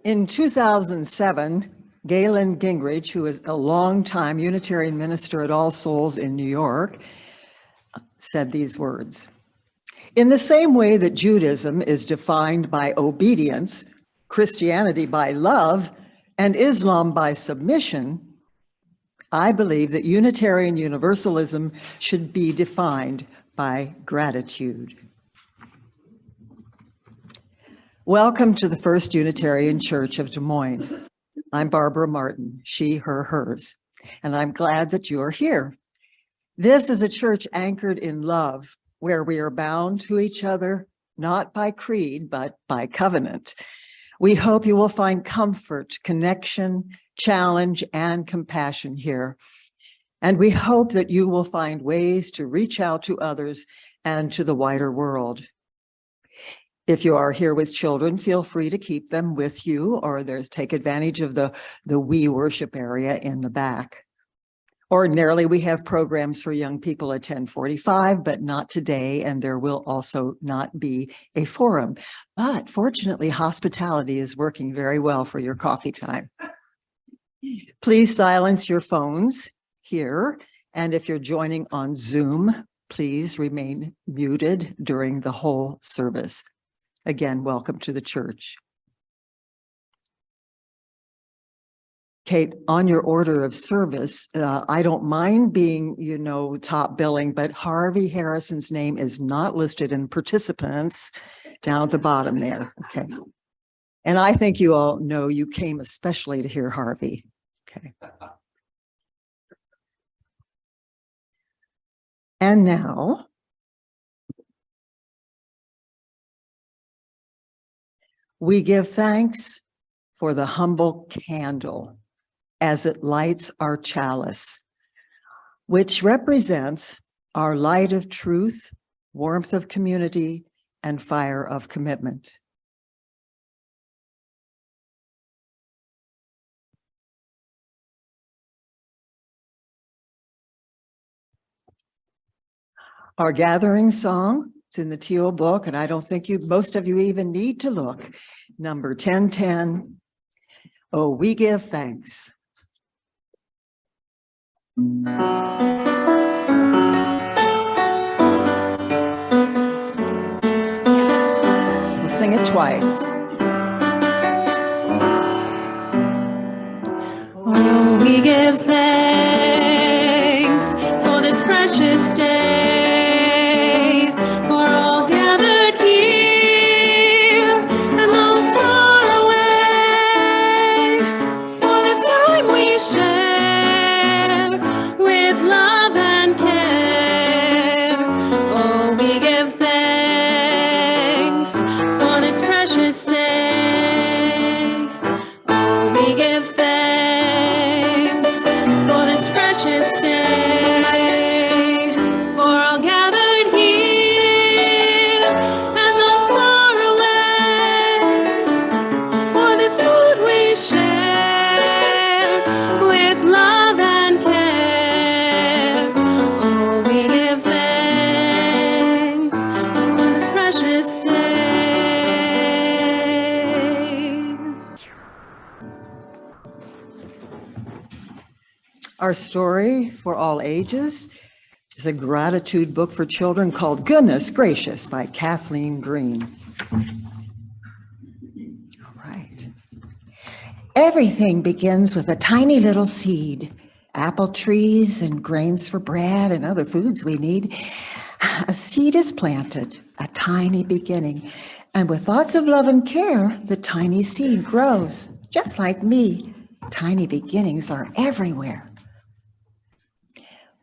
In 2007, Galen Gingrich, who is a longtime Unitarian minister at All Souls in New York, said these words: "In the same way that Judaism is defined by obedience, Christianity by love, and Islam by submission, I believe that Unitarian Universalism should be defined by gratitude." Welcome to the First Unitarian Church of Des Moines. I'm Barbara Martin, she, her, hers, and I'm glad that you are here. This is a church anchored in love, where we are bound to each other, not by creed, but by covenant. We hope you will find comfort, connection, challenge, and compassion here. And we hope that you will find ways to reach out to others and to the wider world. If you are here with children, feel free to keep them with you, or take advantage of the We Worship area in the back. Ordinarily, we have programs for young people at 10:45, but not today, and there will also not be a forum. But fortunately, hospitality is working very well for your coffee time. Please silence your phones here, and if you're joining on Zoom, please remain muted during the whole service. Again, welcome to the church. Kate, on your order of service, I don't mind being, top billing, but Harvey Harrison's name is not listed in participants down at the bottom there. Okay. And I think you all know you came especially to hear Harvey. Okay. And now, we give thanks for the humble candle as it lights our chalice, which represents our light of truth, warmth of community, and fire of commitment. Our gathering song, it's in the Teal book, and I don't think most of you even need to look. Number 1010, "Oh, we give thanks." We'll sing it twice. Oh, we give thanks for this precious day, for all gathered here and those far away, for this time we share with love and care. Oh, we give thanks for this precious day. Oh, we give thanks for this precious day, for all gathered here and those far away, for this food we share with love and care. Oh, we give thanks for this precious day. Our story for all ages is a gratitude book for children called Goodness Gracious by Kathleen Green. All right. Everything begins with a tiny little seed. Apple trees and grains for bread and other foods we need. A seed is planted, a tiny beginning. And with thoughts of love and care, the tiny seed grows. Just like me, tiny beginnings are everywhere.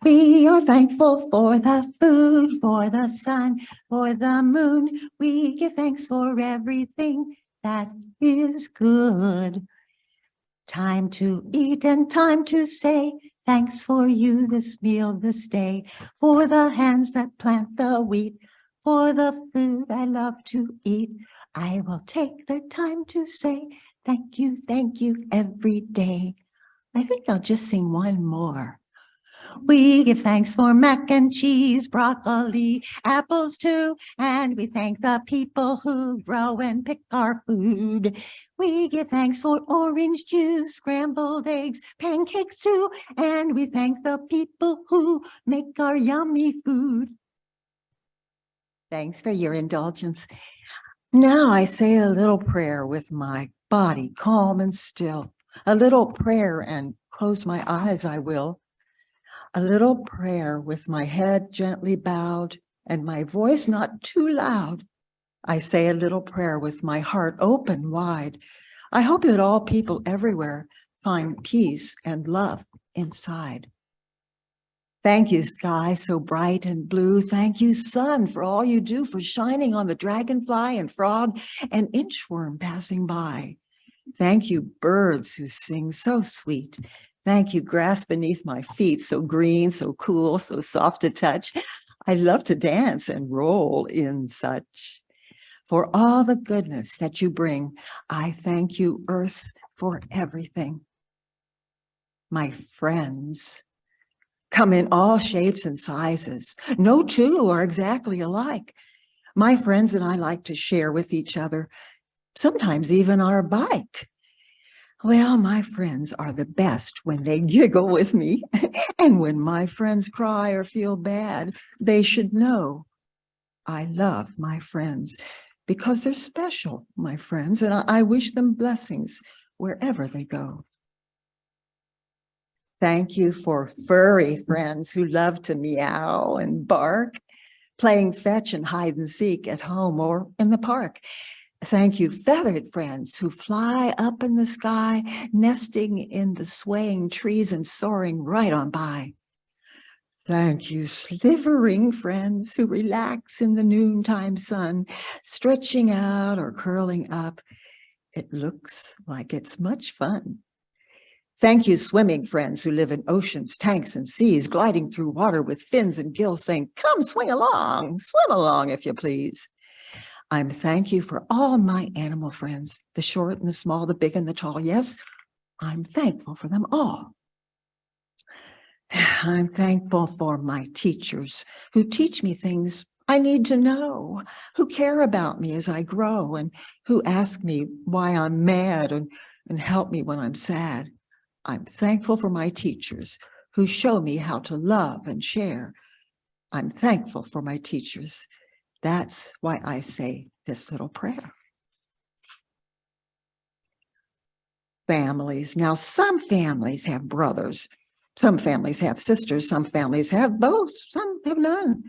We are thankful for the food, for the sun, for the moon. We give thanks for everything that is good. Time to eat and time to say, thanks for you this meal this day, for the hands that plant the wheat, for the food I love to eat. I will take the time to say, thank you every day. I think I'll just sing one more. We give thanks for mac and cheese, broccoli, apples too, and we thank the people who grow and pick our food. We give thanks for orange juice, scrambled eggs, pancakes too, and we thank the people who make our yummy food. Thanks for your indulgence. Now I say a little prayer with my body calm and still. A little prayer and close my eyes I will. A little prayer with my head gently bowed and my voice not too loud. I say a little prayer with my heart open wide. I hope that all people everywhere find peace and love inside. Thank you, sky so bright and blue. Thank you, sun, for all you do, for shining on the dragonfly and frog and inchworm passing by. Thank you, birds who sing so sweet. Thank you, grass beneath my feet, so green, so cool, so soft to touch. I love to dance and roll in such. For all the goodness that you bring, I thank you, earth, for everything. My friends come in all shapes and sizes. No two are exactly alike. My friends and I like to share with each other, sometimes even our bike. Well, my friends are the best when they giggle with me. And when my friends cry or feel bad, they should know I love my friends because they're special, my friends, and I wish them blessings wherever they go. Thank you for furry friends who love to meow and bark, playing fetch and hide and seek at home or in the park. Thank you, feathered friends who fly up in the sky, nesting in the swaying trees and soaring right on by. Thank you, slivering friends who relax in the noontime sun, stretching out or curling up. It looks like it's much fun. Thank you, swimming friends who live in oceans, tanks, and seas, gliding through water with fins and gills, saying, come swim along if you please. I'm thank you for all my animal friends, the short and the small, the big and the tall. Yes, I'm thankful for them all. I'm thankful for my teachers who teach me things I need to know, who care about me as I grow, and who ask me why I'm mad and help me when I'm sad. I'm thankful for my teachers who show me how to love and share. I'm thankful for my teachers. That's why I say this little prayer. Families. Now, some families have brothers. Some families have sisters. Some families have both. Some have none.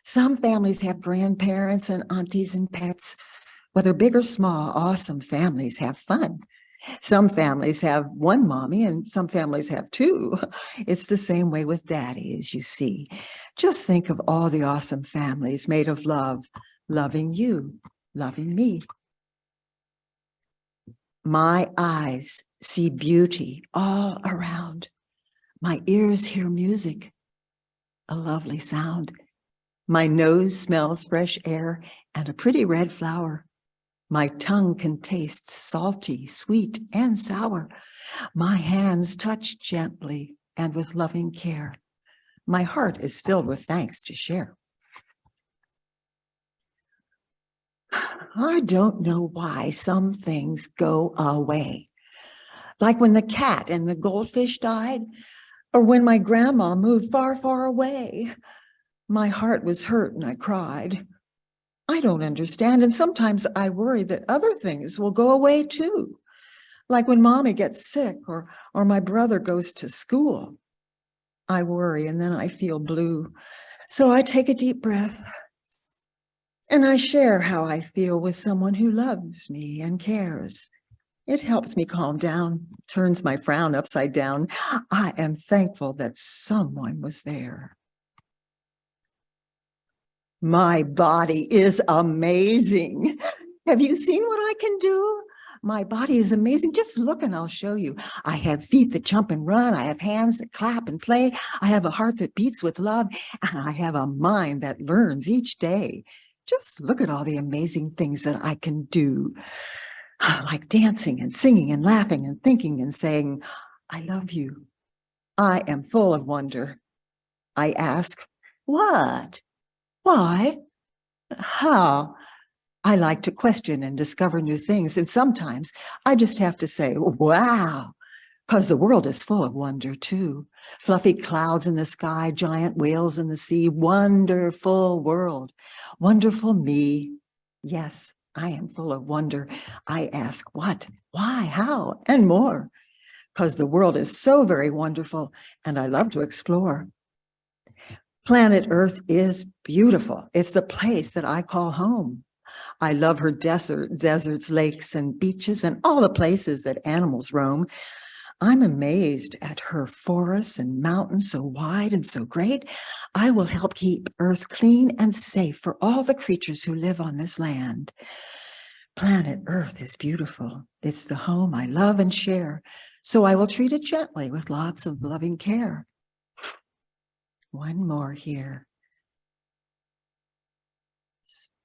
Some families have grandparents and aunties and pets. Whether big or small, awesome families have fun. Some families have one mommy and some families have two. It's the same way with daddy, as you see. Just think of all the awesome families made of love, loving you, loving me. My eyes see beauty all around. My ears hear music, a lovely sound. My nose smells fresh air and a pretty red flower. My tongue can taste salty, sweet, and sour. My hands touch gently and with loving care. My heart is filled with thanks to share. I don't know why some things go away. Like when the cat and the goldfish died, or when my grandma moved far, far away. My heart was hurt and I cried. I don't understand, and sometimes I worry that other things will go away too. Like when mommy gets sick or my brother goes to school. I worry and then I feel blue. So I take a deep breath and I share how I feel with someone who loves me and cares. It helps me calm down, turns my frown upside down. I am thankful that someone was there. My body is amazing. Have you seen what I can do? My body is amazing. Just look and I'll show you. I have feet that jump and run. I have hands that clap and play. I have a heart that beats with love. And I have a mind that learns each day. Just look at all the amazing things that I can do. Like dancing and singing and laughing and thinking and saying, I love you. I am full of wonder. I ask, what? Why? How? I like to question and discover new things, and sometimes I just have to say, wow, because the world is full of wonder too. Fluffy clouds in the sky, giant whales in the sea, wonderful world, wonderful me. Yes, I am full of wonder. I ask what, why, how, and more, because the world is so very wonderful, and I love to explore. Planet Earth is beautiful. It's the place that I call home. I love her deserts, lakes, and beaches, and all the places that animals roam. I'm amazed at her forests and mountains so wide and so great. I will help keep Earth clean and safe for all the creatures who live on this land. Planet Earth is beautiful. It's the home I love and share, so I will treat it gently with lots of loving care. One more here.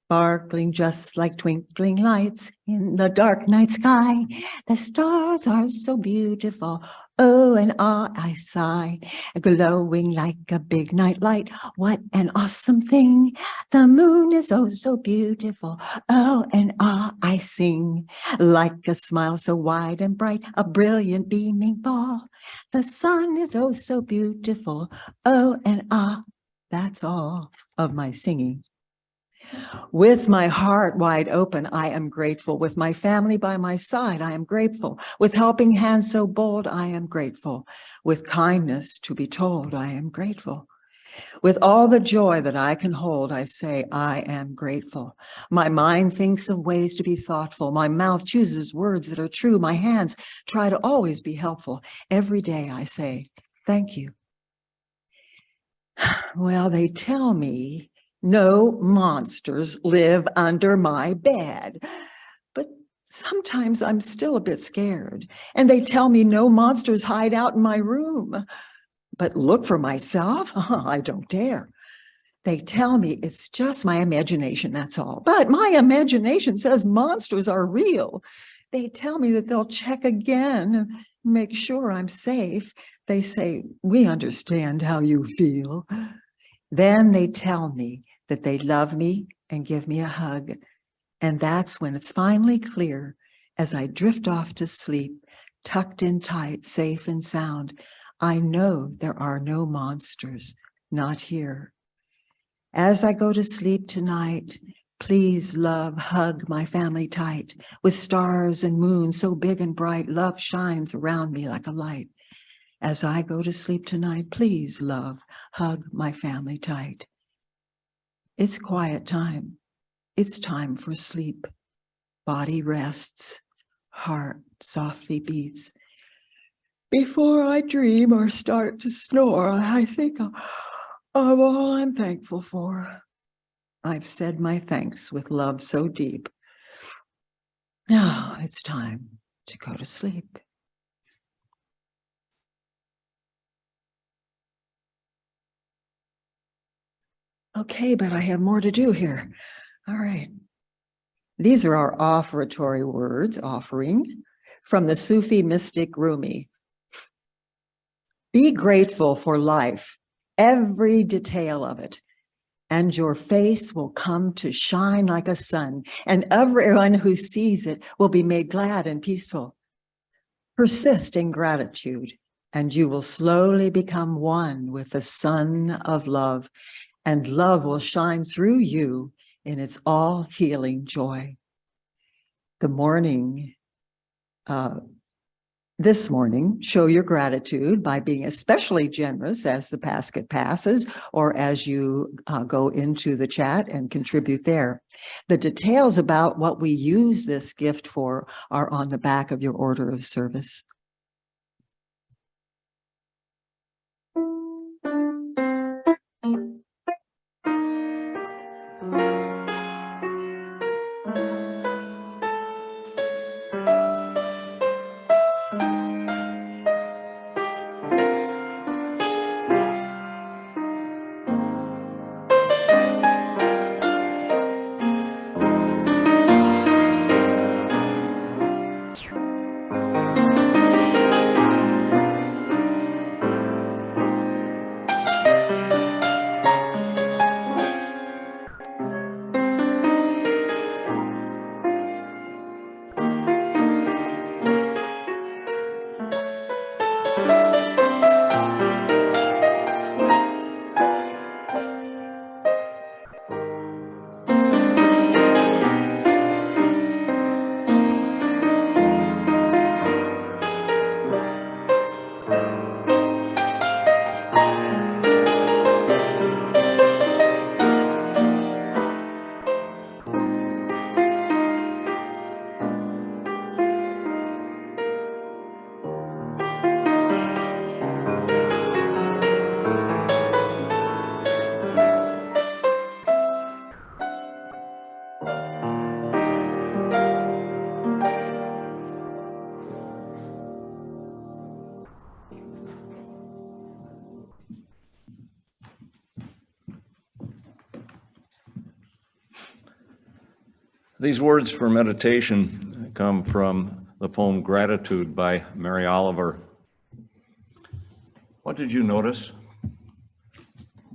Sparkling just like twinkling lights in the dark night sky. The stars are so beautiful. Oh, and ah, I sigh. Glowing like a big night light. What an awesome thing. The moon is oh so beautiful. Oh, and ah, I sing. Like a smile so wide and bright, a brilliant beaming ball. The sun is oh so beautiful. Oh, and ah, that's all of my singing. With my heart wide open, I am grateful. With my family by my side, I am grateful. With helping hands so bold, I am grateful. With kindness to be told, I am grateful. With all the joy that I can hold, I say, I am grateful. My mind thinks of ways to be thoughtful. My mouth chooses words that are true. My hands try to always be helpful. Every day I say, thank you. Well, they tell me no monsters live under my bed. But sometimes I'm still a bit scared. And they tell me no monsters hide out in my room. But look for myself? I don't dare. They tell me it's just my imagination, that's all. But my imagination says monsters are real. They tell me that they'll check again, make sure I'm safe. They say, we understand how you feel. Then they tell me that they love me and give me a hug. And that's when it's finally clear, as I drift off to sleep, tucked in tight, safe and sound, I know there are no monsters, not here. As I go to sleep tonight, please, love, hug my family tight. With stars and moons so big and bright, love shines around me like a light. As I go to sleep tonight, please, love, hug my family tight. It's quiet time. It's time for sleep. Body rests, heart softly beats. Before I dream or start to snore, I think of all I'm thankful for. I've said my thanks with love so deep. Now it's time to go to sleep. Okay, but I have more to do here. All right. These are our offertory words, offering, from the Sufi mystic Rumi. Be grateful for life, every detail of it, and your face will come to shine like a sun, and everyone who sees it will be made glad and peaceful. Persist in gratitude, and you will slowly become one with the sun of love, and love will shine through you in its all-healing joy. This morning, show your gratitude by being especially generous as the basket passes or as you go into the chat and contribute there. The details about what we use this gift for are on the back of your order of service. These words for meditation come from the poem Gratitude by Mary Oliver. What did you notice?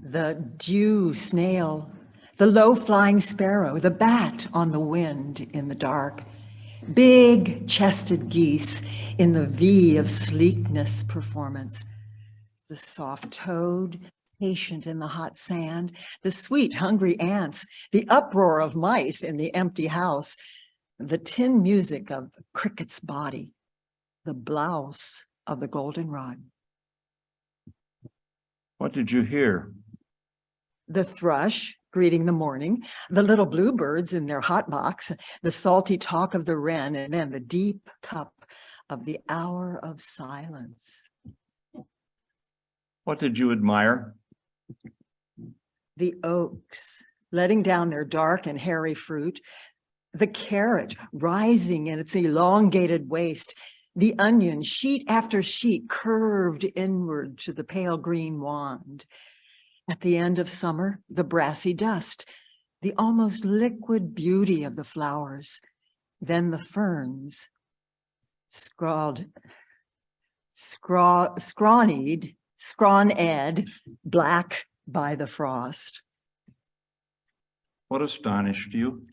The dew snail, the low-flying sparrow, the bat on the wind in the dark, big-chested geese in the V of sleekness performance, the soft toad, patient in the hot sand, the sweet, hungry ants, the uproar of mice in the empty house, the tin music of the cricket's body, the blouse of the goldenrod. What did you hear? The thrush greeting the morning, the little bluebirds in their hot box, the salty talk of the wren, and then the deep cup of the hour of silence. What did you admire? The oaks letting down their dark and hairy fruit, the carrot rising in its elongated waist, the onion sheet after sheet curved inward to the pale green wand. At the end of summer, the brassy dust, the almost liquid beauty of the flowers, then the ferns, scrawned, black by the frost. What astonished you?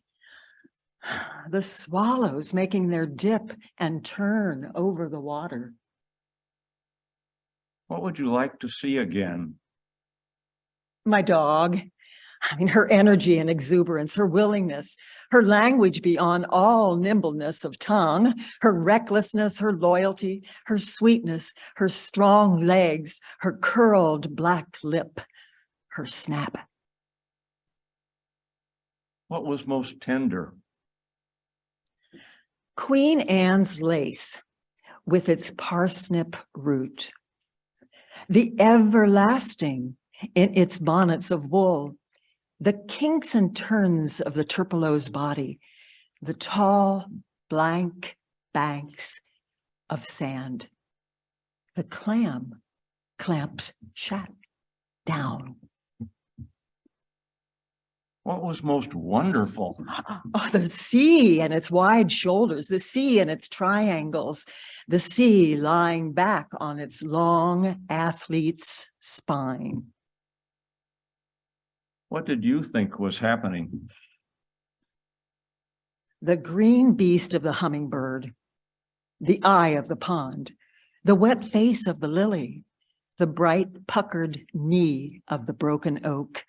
The swallows making their dip and turn over the water. What would you like to see again? My dog, her energy and exuberance, her willingness, her language beyond all nimbleness of tongue, her recklessness, her loyalty, her sweetness, her strong legs, her curled black lip, her snap. What was most tender? Queen Anne's lace with its parsnip root, the everlasting in its bonnets of wool, the kinks and turns of the turpelow's body, the tall, blank banks of sand, the clam clamped shut down. What was most wonderful? Oh, the sea and its wide shoulders, the sea and its triangles, the sea lying back on its long athlete's spine. What did you think was happening? The green beast of the hummingbird, the eye of the pond, the wet face of the lily, the bright puckered knee of the broken oak,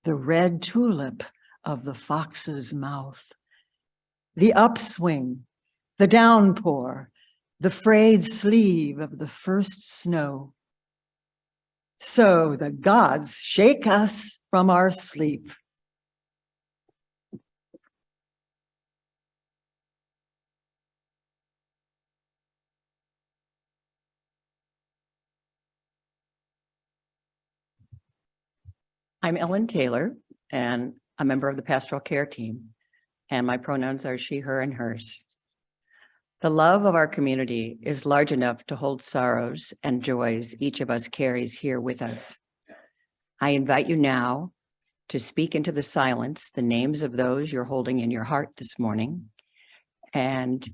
the red tulip of the fox's mouth, the upswing, the downpour, the frayed sleeve of the first snow. So the gods shake us from our sleep. I'm Ellen Taylor, and a member of the pastoral care team, and my pronouns are she, her, and hers. The love of our community is large enough to hold sorrows and joys each of us carries here with us. I invite you now to speak into the silence the names of those you're holding in your heart this morning. And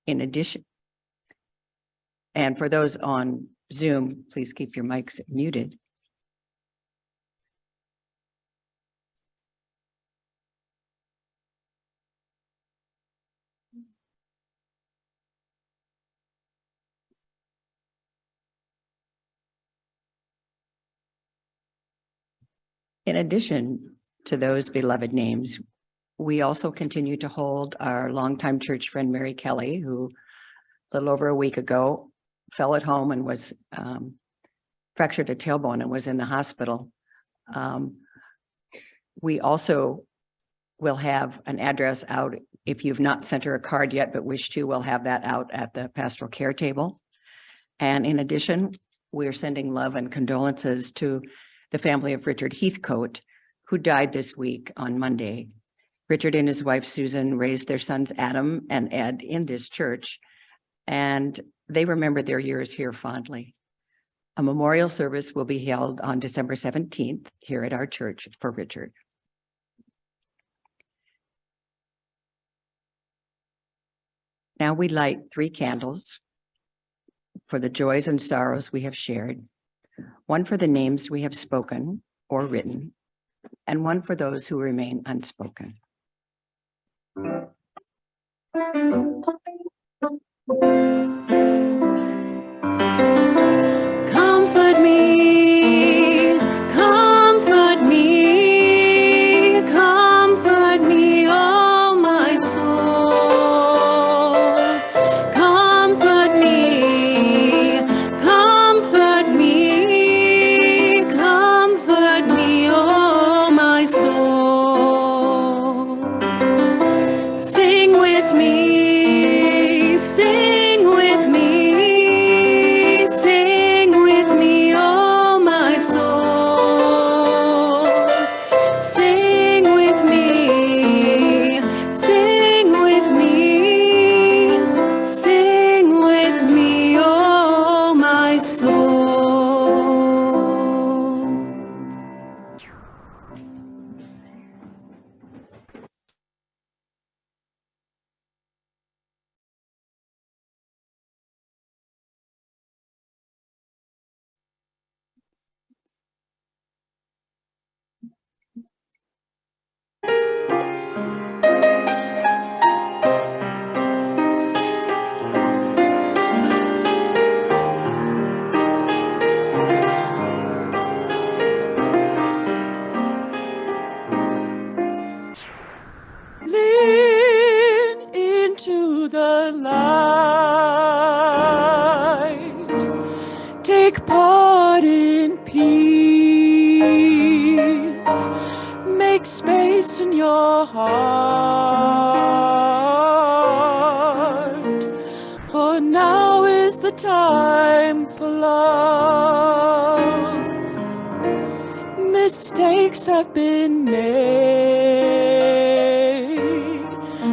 in addition, and for those on Zoom, please keep your mics muted. In addition to those beloved names, we also continue to hold our longtime church friend, Mary Kelly, who a little over a week ago fell at home and was fractured a tailbone and was in the hospital. We also will have an address out. If you've not sent her a card yet, but wish to, we'll have that out at the pastoral care table. And in addition, we're sending love and condolences to the family of Richard Heathcote, who died this week on Monday. Richard and his wife, Susan, raised their sons, Adam and Ed, in this church, and they remember their years here fondly. A memorial service will be held on December 17th here at our church for Richard. Now we light 3 candles for the joys and sorrows we have shared, one for the names we have spoken or written, and one for those who remain unspoken. Comfort me, comfort me, comfort me, oh my soul. Comfort me, comfort me, comfort me, oh my soul. Sing with me, sing with me, sing with me, oh my soul. Sing with me, sing with me, sing with me, oh my soul. Lean into the light. Take part in peace. Make space in your heart. For now is the time for love. Mistakes have been made,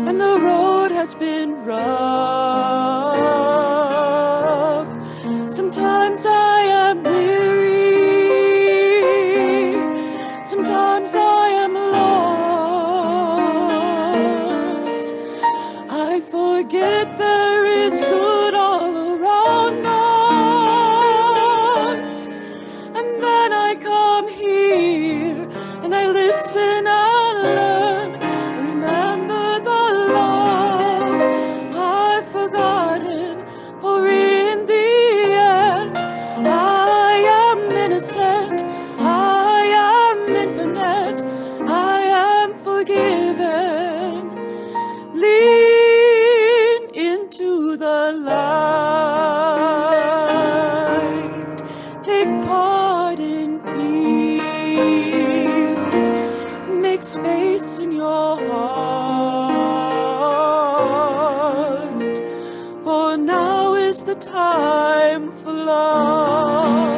and the road has been rough. Sometimes I am weary, sometimes I am lost. I forget there is good all around us. And then I come here and I listen and learn. Remember the love I've forgotten. For in the end, I am innocent. I am infinite. I am forgiven. Lean into the light. Take part in peace. Make space in your heart. For now is the time for love.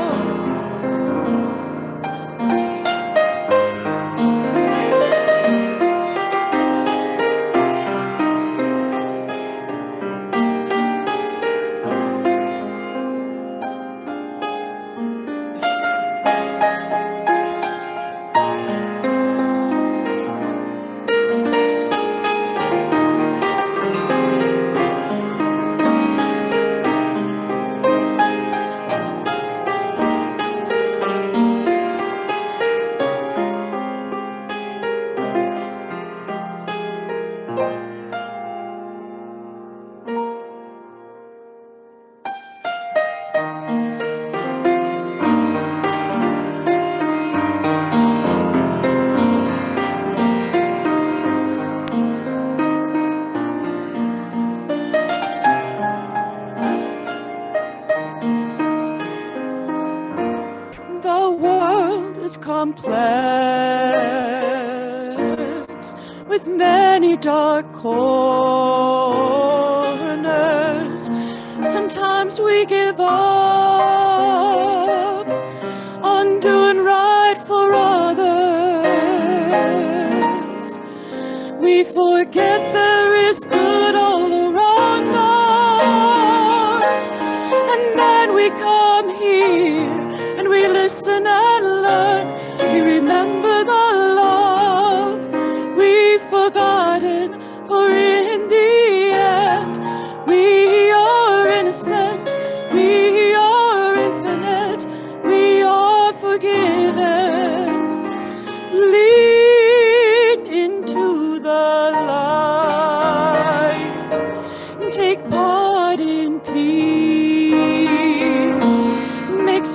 The world is complex with many dark corners. Sometimes we give up on doing right for others. We forget there is good all around us. And then we come here and we listen and learn. We remember the love we've forgotten. For in the end,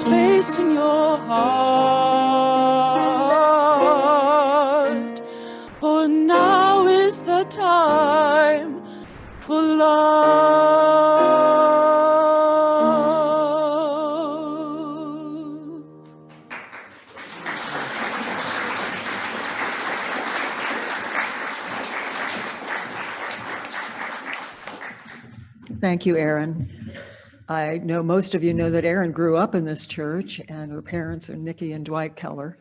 space in your heart. For now is the time for love. Thank you, Erin. I know most of you know that Erin grew up in this church, and her parents are Nikki and Dwight Keller.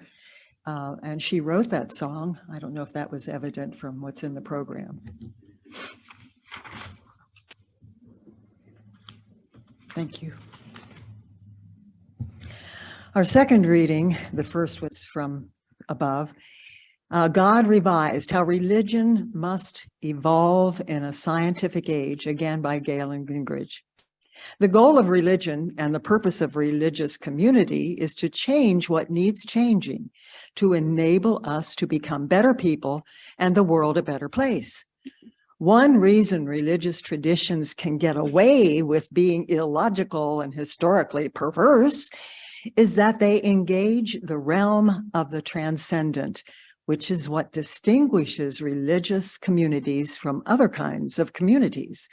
And she wrote that song. I don't know if that was evident from what's in the program. Thank you. Our second reading, the first was from above, God Revised, How Religion Must Evolve in a Scientific Age, again by Galen Gingrich. The goal of religion and the purpose of religious community is to change what needs changing, to enable us to become better people and the world a better place. One reason religious traditions can get away with being illogical and historically perverse is that they engage the realm of the transcendent, which is what distinguishes religious communities from other kinds of communities.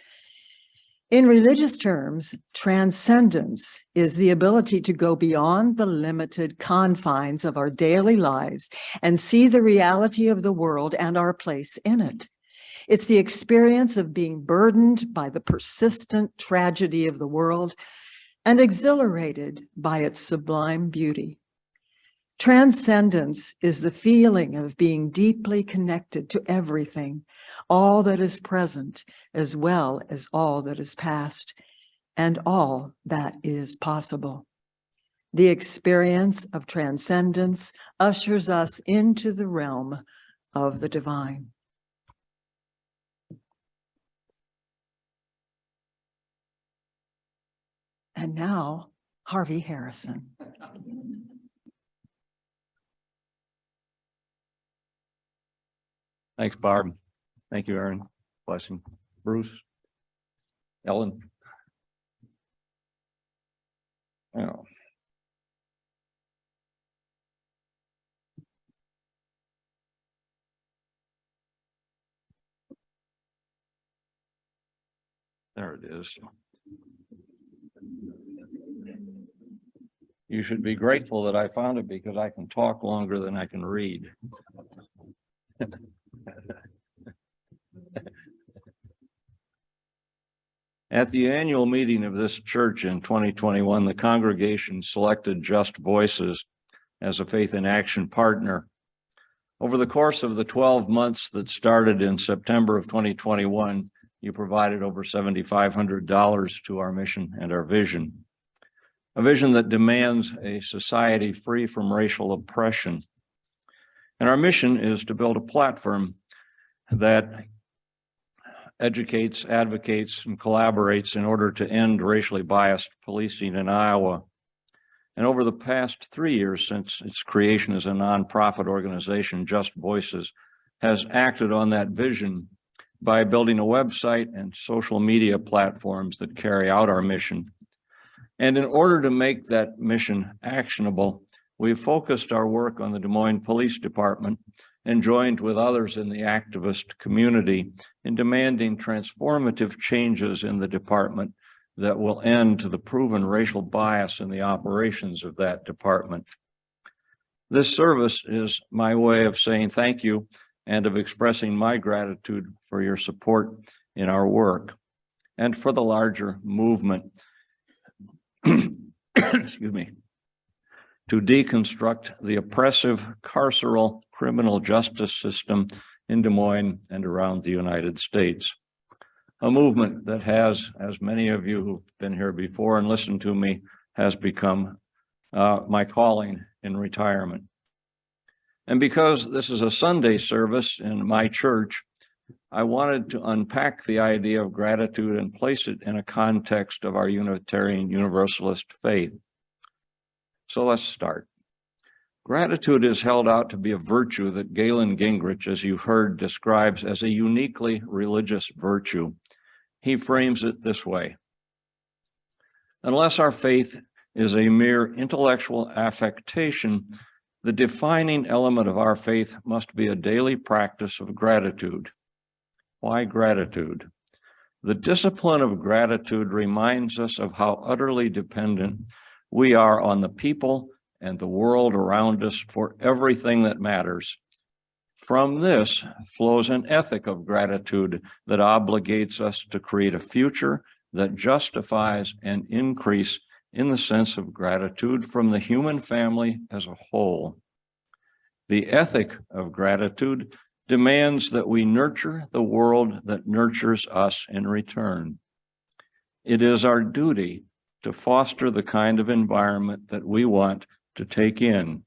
In religious terms, transcendence is the ability to go beyond the limited confines of our daily lives and see the reality of the world and our place in it. It's the experience of being burdened by the persistent tragedy of the world and exhilarated by its sublime beauty. Transcendence is the feeling of being deeply connected to everything, all that is present, as well as all that is past, and all that is possible. The experience of transcendence ushers us into the realm of the divine. And now, Harvey Harrison. Thanks, Barb. Thank you, Erin. Blessing. Bruce. Ellen. Oh. There it is. You should be grateful that I found it because I can talk longer than I can read. At the annual meeting of this church in 2021, the congregation selected Just Voices as a Faith in Action partner. Over the course of the 12 months that started in September of 2021, you provided over $7,500 to our mission and our vision, a vision that demands a society free from racial oppression. And our mission is to build a platform that educates, advocates, and collaborates in order to end racially biased policing in Iowa. And over the past 3 years since its creation as a nonprofit organization, Just Voices has acted on that vision by building a website and social media platforms that carry out our mission. And in order to make that mission actionable, we've focused our work on the Des Moines Police Department and joined with others in the activist community in demanding transformative changes in the department that will end the proven racial bias in the operations of that department. This service is my way of saying thank you and of expressing my gratitude for your support in our work and for the larger movement, excuse me, to deconstruct the oppressive carceral criminal justice system in Des Moines and around the United States. A movement that has, as many of you who've been here before and listened to me, has become my calling in retirement. And because this is a Sunday service in my church, I wanted to unpack the idea of gratitude and place it in a context of our Unitarian Universalist faith. So let's start. Gratitude is held out to be a virtue that Galen Gingrich, as you heard, describes as a uniquely religious virtue. He frames it this way: unless our faith is a mere intellectual affectation, the defining element of our faith must be a daily practice of gratitude. Why gratitude? The discipline of gratitude reminds us of how utterly dependent we are on the people and the world around us for everything that matters. From this flows an ethic of gratitude that obligates us to create a future that justifies an increase in the sense of gratitude from the human family as a whole. The ethic of gratitude demands that we nurture the world that nurtures us in return. It is our duty to foster the kind of environment that we want to take in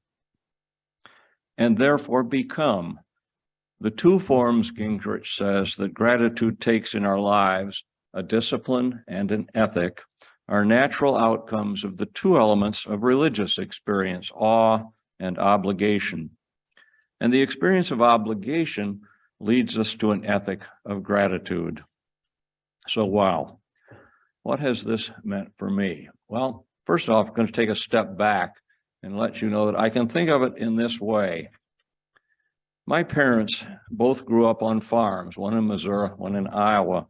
and therefore become. The two forms, Gingrich says, that gratitude takes in our lives, a discipline and an ethic, are natural outcomes of the two elements of religious experience, awe and obligation. And the experience of obligation leads us to an ethic of gratitude. So, wow, what has this meant for me? Well, first off, I'm going to take a step back and let you know that I can think of it in this way. My parents both grew up on farms, one in Missouri, one in Iowa.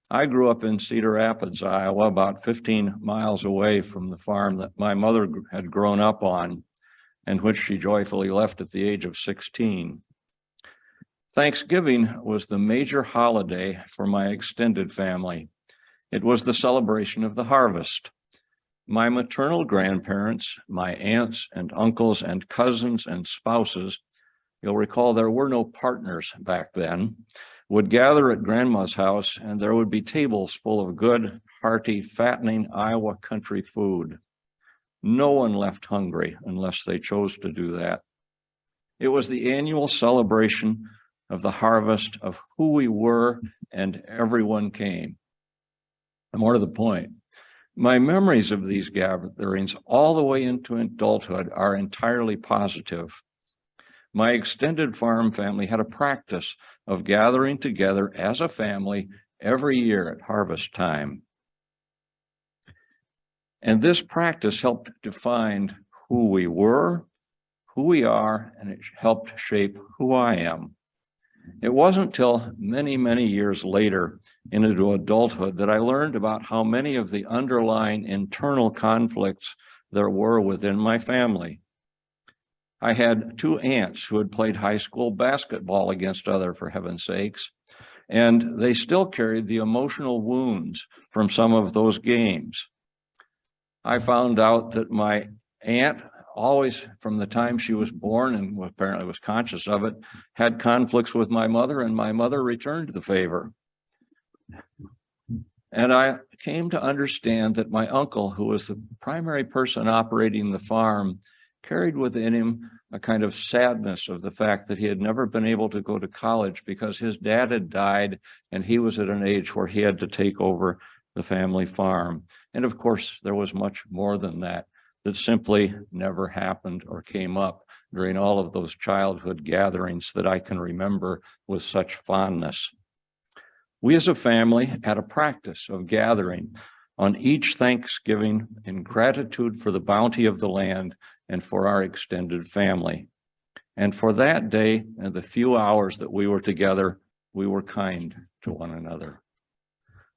I grew up in Cedar Rapids, Iowa, about 15 miles away from the farm that my mother had grown up on and which she joyfully left at the age of 16. Thanksgiving was the major holiday for my extended family. It was the celebration of the harvest. My maternal grandparents, my aunts and uncles and cousins and spouses, you'll recall there were no partners back then, would gather at grandma's house, and there would be tables full of good, hearty, fattening Iowa country food. No one left hungry unless they chose to do that. It was the annual celebration of the harvest of who we were, and everyone came. And more to the point, my memories of these gatherings all the way into adulthood are entirely positive. My extended farm family had a practice of gathering together as a family every year at harvest time. And this practice helped define who we were, who we are, and it helped shape who I am. It wasn't till many, many years later into adulthood that I learned about how many of the underlying internal conflicts there were within my family. I had two aunts who had played high school basketball against other, for heaven's sakes, and they still carried the emotional wounds from some of those games. I found out that my aunt, always from the time she was born and apparently was conscious of it, had conflicts with my mother, and my mother returned the favor. And I came to understand that my uncle, who was the primary person operating the farm, carried within him a kind of sadness of the fact that he had never been able to go to college because his dad had died and he was at an age where he had to take over the family farm. And of course, there was much more than that simply never happened or came up during all of those childhood gatherings that I can remember with such fondness. We as a family had a practice of gathering on each Thanksgiving in gratitude for the bounty of the land and for our extended family. And for that day and the few hours that we were together, we were kind to one another.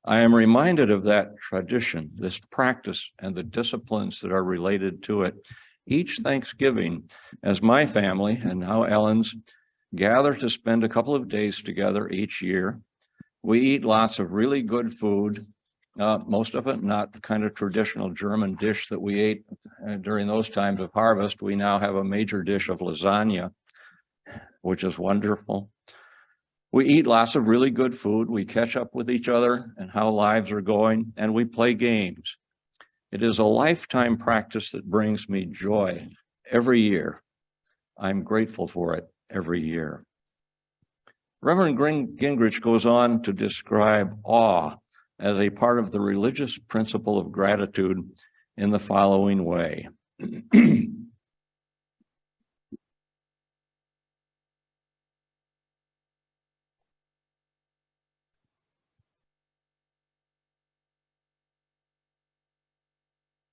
I am reminded of that tradition, this practice, and the disciplines that are related to it each Thanksgiving, as my family, and now Ellen's, gather to spend a couple of days together each year. We eat lots of really good food, most of it not the kind of traditional German dish that we ate during those times of harvest. We now have a major dish of lasagna, which is wonderful. We eat lots of really good food. We catch up with each other and how lives are going, and we play games. It is a lifetime practice that brings me joy every year. I'm grateful for it every year. Reverend Gingrich goes on to describe awe as a part of the religious principle of gratitude in the following way.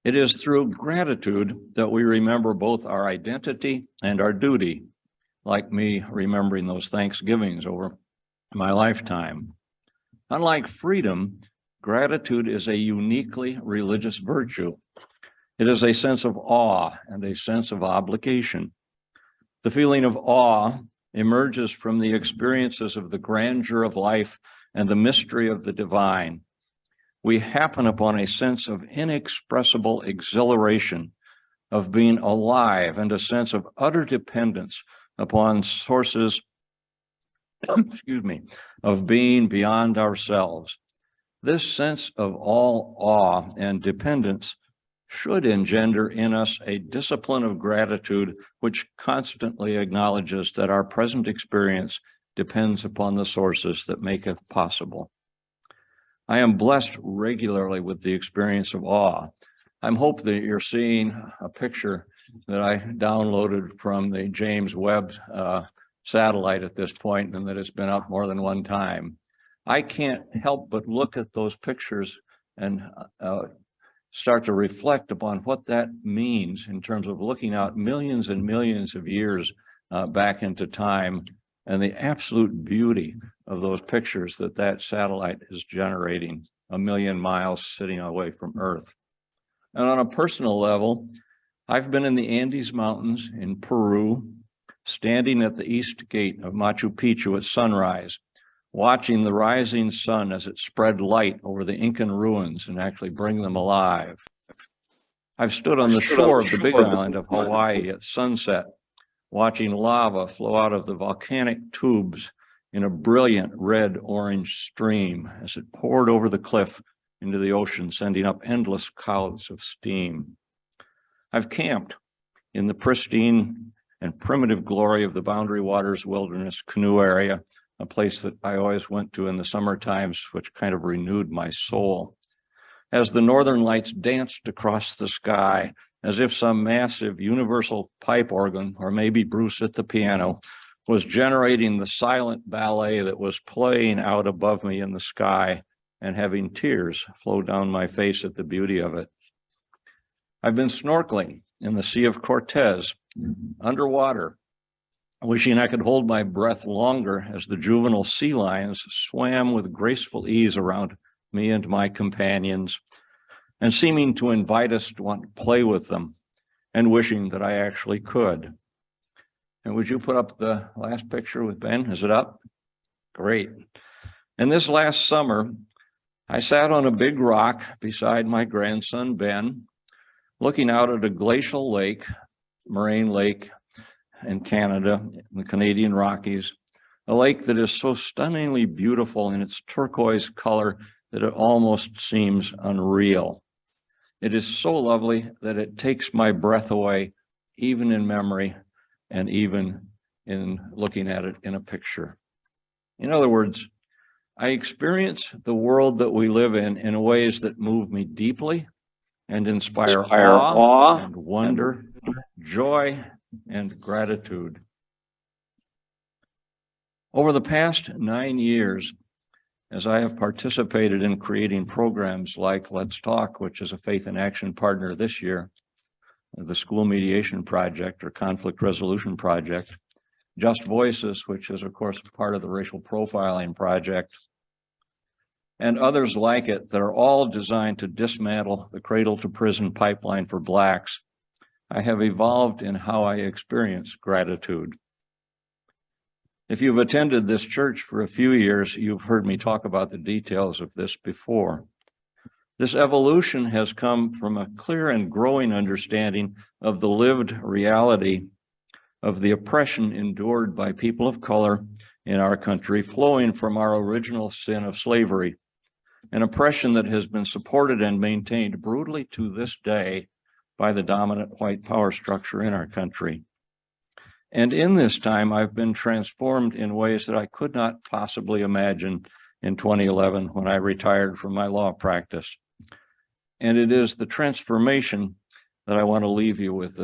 It is through gratitude that we remember both our identity and our duty, like me remembering those Thanksgivings over my lifetime. Unlike freedom, gratitude is a uniquely religious virtue. It is a sense of awe and a sense of obligation. The feeling of awe emerges from the experiences of the grandeur of life and the mystery of the divine. We happen upon a sense of inexpressible exhilaration, of being alive, and a sense of utter dependence upon sources, of being beyond ourselves. This sense of all awe and dependence should engender in us a discipline of gratitude which constantly acknowledges that our present experience depends upon the sources that make it possible. I am blessed regularly with the experience of awe. I hope that you're seeing a picture that I downloaded from the James Webb satellite at this point, and that it's been up more than one time. I can't help but look at those pictures and start to reflect upon what that means in terms of looking out millions and millions of years back into time, and the absolute beauty of those pictures that that satellite is generating 1 million miles sitting away from Earth. And on a personal level, I've been in the Andes Mountains in Peru, standing at the east gate of Machu Picchu at sunrise, watching the rising sun as it spread light over the Incan ruins and actually bring them alive. I've stood on the shore of the big island of Hawaii at sunset, watching lava flow out of the volcanic tubes in a brilliant red-orange stream as it poured over the cliff into the ocean, sending up endless clouds of steam. I've camped in the pristine and primitive glory of the Boundary Waters Wilderness Canoe Area, a place that I always went to in the summer times, which kind of renewed my soul. As the northern lights danced across the sky, as if some massive universal pipe organ, or maybe Bruce at the piano, was generating the silent ballet that was playing out above me in the sky and having tears flow down my face at the beauty of it. I've been snorkeling in the Sea of Cortez, underwater, wishing I could hold my breath longer as the juvenile sea lions swam with graceful ease around me and my companions, and seeming to invite us to want to play with them, and wishing that I actually could. And would you put up the last picture with Ben? Is it up? Great. And this last summer, I sat on a big rock beside my grandson, Ben, looking out at a glacial lake, Moraine Lake in Canada, in the Canadian Rockies, a lake that is so stunningly beautiful in its turquoise color that it almost seems unreal. It is so lovely that it takes my breath away, even in memory and even in looking at it in a picture. In other words, I experience the world that we live in ways that move me deeply and inspire awe and wonder, joy and gratitude. Over the past 9 years, as I have participated in creating programs like Let's Talk, which is a Faith in Action partner this year, the School Mediation Project or Conflict Resolution Project, Just Voices, which is of course part of the Racial Profiling Project, and others like it that are all designed to dismantle the cradle to prison pipeline for Blacks, I have evolved in how I experience gratitude. If you've attended this church for a few years, you've heard me talk about the details of this before. This evolution has come from a clear and growing understanding of the lived reality of the oppression endured by people of color in our country, flowing from our original sin of slavery, an oppression that has been supported and maintained brutally to this day by the dominant white power structure in our country. And in this time, I've been transformed in ways that I could not possibly imagine in 2011 when I retired from my law practice. And it is the transformation that I want to leave you with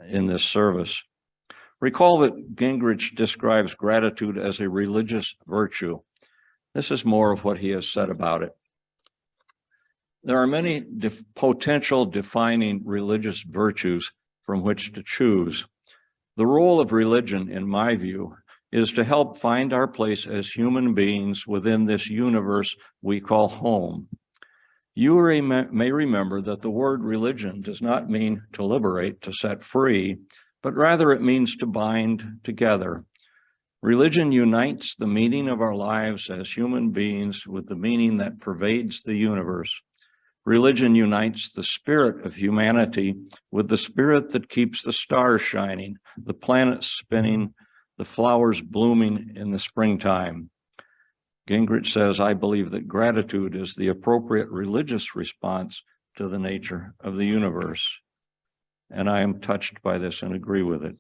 in this service. Recall that Gingrich describes gratitude as a religious virtue. This is more of what he has said about it. There are many potential defining religious virtues from which to choose. The role of religion, in my view, is to help find our place as human beings within this universe we call home. You may remember that the word religion does not mean to liberate, to set free, but rather it means to bind together. Religion unites the meaning of our lives as human beings with the meaning that pervades the universe. Religion unites the spirit of humanity with the spirit that keeps the stars shining, the planets spinning, the flowers blooming in the springtime. Gingrich says, I believe that gratitude is the appropriate religious response to the nature of the universe. And I am touched by this and agree with it.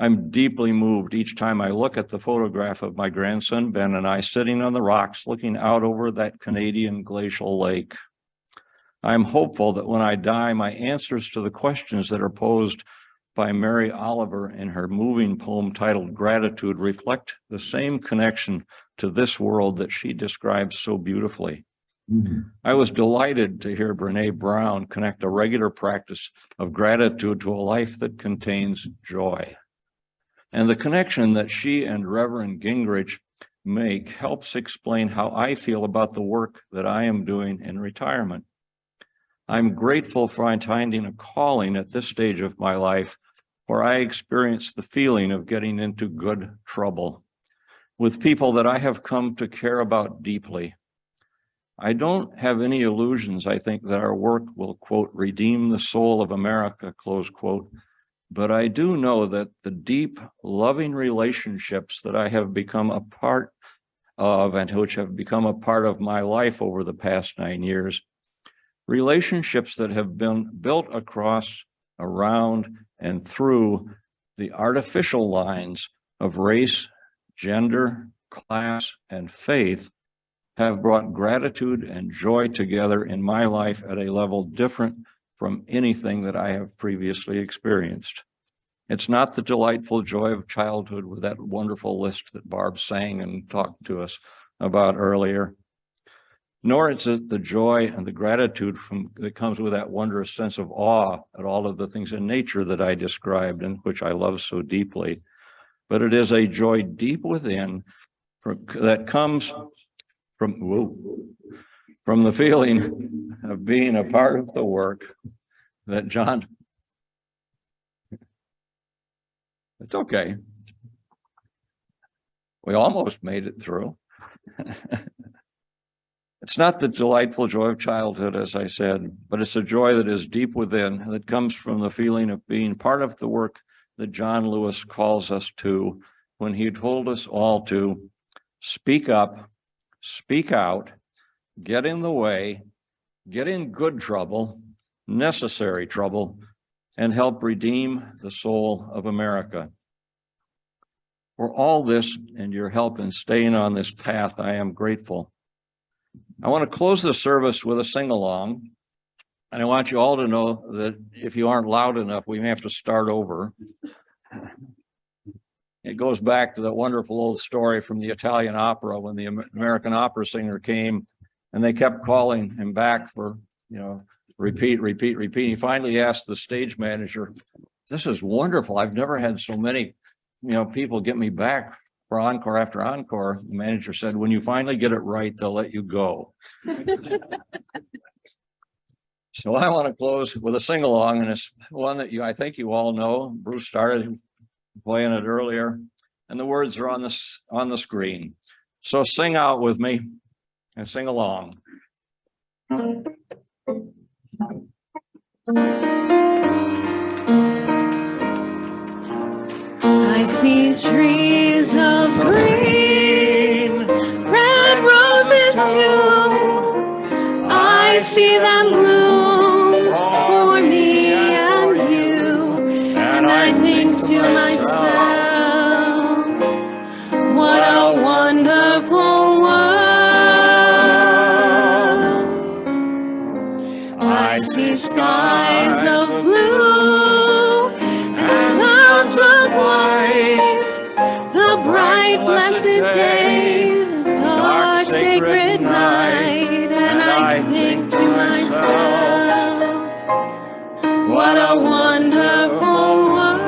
I'm deeply moved each time I look at the photograph of my grandson, Ben, and I sitting on the rocks looking out over that Canadian glacial lake. I'm hopeful that when I die, my answers to the questions that are posed by Mary Oliver in her moving poem titled Gratitude reflect the same connection to this world that she describes so beautifully. I was delighted to hear Brene Brown connect a regular practice of gratitude to a life that contains joy. And the connection that she and Reverend Gingrich make helps explain how I feel about the work that I am doing in retirement. I'm grateful for finding a calling at this stage of my life where I experience the feeling of getting into good trouble with people that I have come to care about deeply. I don't have any illusions, I think, that our work will, quote, redeem the soul of America, close quote. But I do know that the deep, loving relationships that I have become a part of and which have become a part of my life over the past 9 years, relationships that have been built across, around, and through the artificial lines of race, gender, class, and faith have brought gratitude and joy together in my life at a level different from anything that I have previously experienced. It's not the delightful joy of childhood with that wonderful list that Barb sang and talked to us about earlier, nor is it the joy and the gratitude that comes with that wondrous sense of awe at all of the things in nature that I described and which I love so deeply. But it is a joy deep within that comes from the feeling of being a part of the work that John, it's okay. We almost made it through. It's not the delightful joy of childhood, as I said, but it's a joy that is deep within, that comes from the feeling of being part of the work that John Lewis calls us to when he told us all to speak up, speak out, get in the way, get in good trouble, necessary trouble, and help redeem the soul of America. For all this and your help in staying on this path, I am grateful. I want to close the service with a sing-along, and I want you all to know that if you aren't loud enough, we may have to start over. It goes back to that wonderful old story from the Italian opera when the American opera singer came and they kept calling him back for, repeat, repeat, repeat. He finally asked the stage manager, this is wonderful. I've never had so many, people get me back for encore after encore. The manager said, when you finally get it right, they'll let you go. So I want to close with a sing-along, and it's one that I think you all know. Bruce started playing it earlier, and the words are on the screen. So sing out with me and sing along. I see trees of green, red roses too. I see them bloom for me and you. And I think to myself, what a wonderful world. I see skies of blue and clouds of white, the bright blessed day, the dark sacred night, and I think to myself, wonderful world.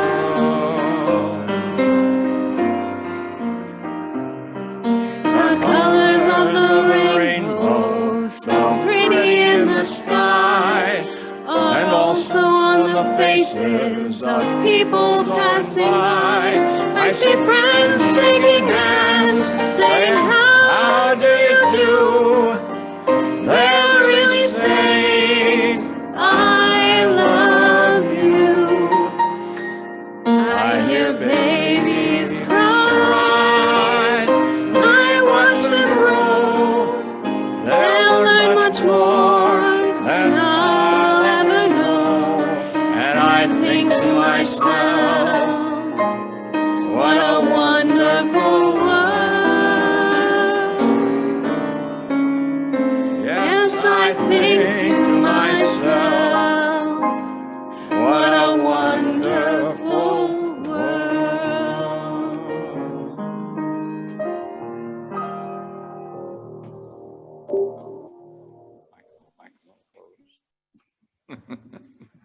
The colors of the rainbow, so pretty in the sky, are also on the faces of people passing by. I see friends shaking hands, saying, how do you do? They're really saying, I love you. I hear babies cry, I watch them grow. They'll learn much more than I'll ever know. And I think to myself, what a wonderful world. Yes, I think to myself, what a wonderful world.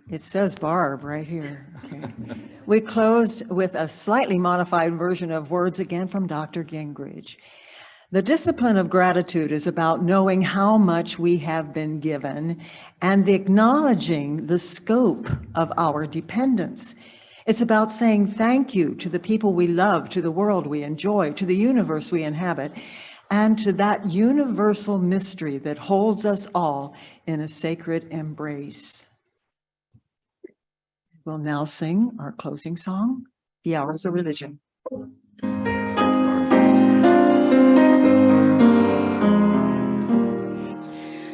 It says Barb right here. Okay. We closed with a slightly modified version of words again from Dr. Gingrich. The discipline of gratitude is about knowing how much we have been given and acknowledging the scope of our dependence. It's about saying thank you to the people we love, to the world we enjoy, to the universe we inhabit, and to that universal mystery that holds us all in a sacred embrace. We'll now sing our closing song, The Hours of Religion.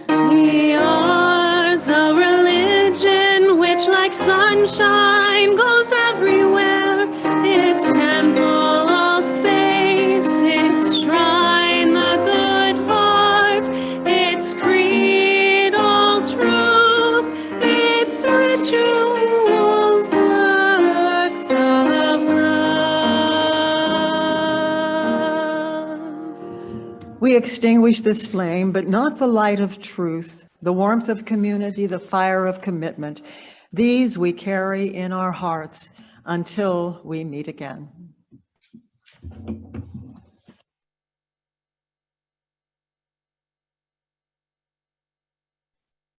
The hours of religion, which like sunshine goes everywhere. Its temple, all space, its shrine, the good heart, its creed, all truth, its rituals, works of love. We extinguish this flame, but not the light of truth, the warmth of community, the fire of commitment. These we carry in our hearts until we meet again.